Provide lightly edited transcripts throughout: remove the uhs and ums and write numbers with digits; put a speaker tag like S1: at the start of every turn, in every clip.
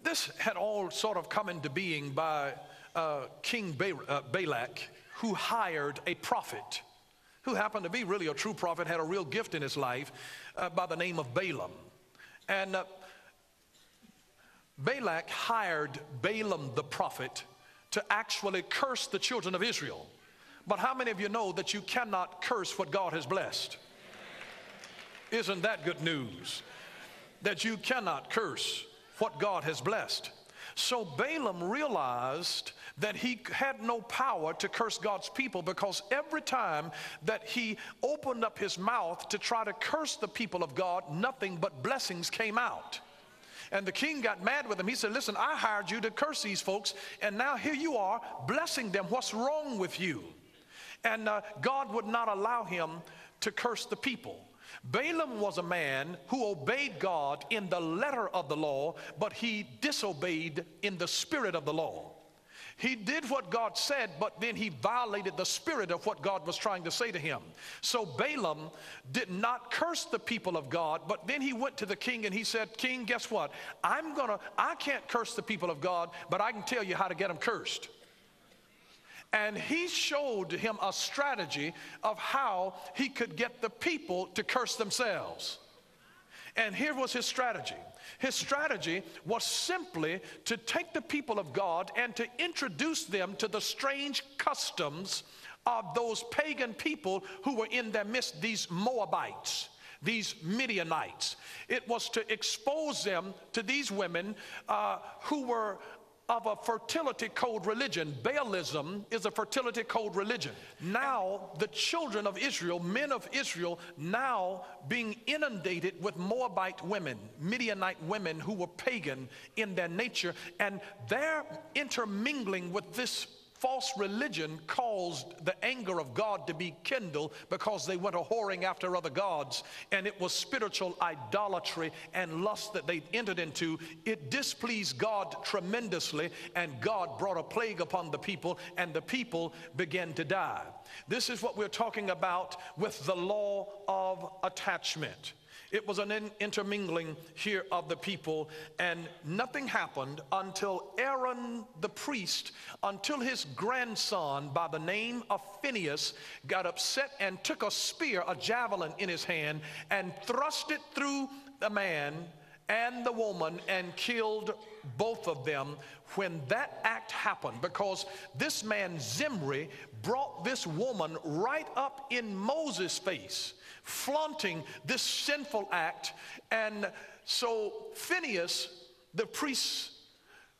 S1: This had all sort of come into being by King Balak, who hired a prophet who happened to be really a true prophet, had a real gift in his life by the name of Balaam. And Balak hired Balaam the prophet to actually curse the children of Israel. But how many of you know that you cannot curse what God has blessed? Isn't that good news? That you cannot curse what God has blessed. So Balaam realized that he had no power to curse God's people, because every time that he opened up his mouth to try to curse the people of God, nothing but blessings came out. And the king got mad with him. He said, listen, I hired you to curse these folks, and now here you are blessing them. What's wrong with you? And God would not allow him to curse the people. Balaam was a man who obeyed God in the letter of the law, but he disobeyed in the spirit of the law. He did what God said, but then he violated the spirit of what God was trying to say to him. So Balaam did not curse the people of God, but then he went to the king and he said, King, guess what? I can't curse the people of God, but I can tell you how to get them cursed. And he showed him a strategy of how he could get the people to curse themselves. And here was his strategy. His strategy was simply to take the people of God and to introduce them to the strange customs of those pagan people who were in their midst, these Moabites, these Midianites. It was to expose them to these women who were of a fertility code religion. Baalism is a fertility code religion. Now the children of Israel, men of Israel, now being inundated with Moabite women, Midianite women who were pagan in their nature, and their intermingling with this false religion caused the anger of God to be kindled, because they went a-whoring after other gods, and it was spiritual idolatry and lust that they entered into. It displeased God tremendously, and God brought a plague upon the people, and the people began to die. This is what we're talking about with the law of attachment. It was an intermingling here of the people, and nothing happened until Aaron the priest, until his grandson by the name of Phinehas got upset and took a spear, a javelin in his hand, and thrust it through the man and the woman and killed both of them when that act happened, because this man Zimri brought this woman right up in Moses' face, flaunting this sinful act. And so Phinehas, the priest,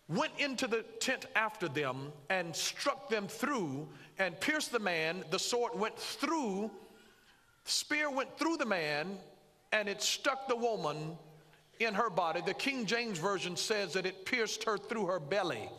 S1: went into the tent after them and struck them through and pierced the man. The sword went through, the spear went through the man, and it struck the woman in her body. The King James Version says that it pierced her through her belly.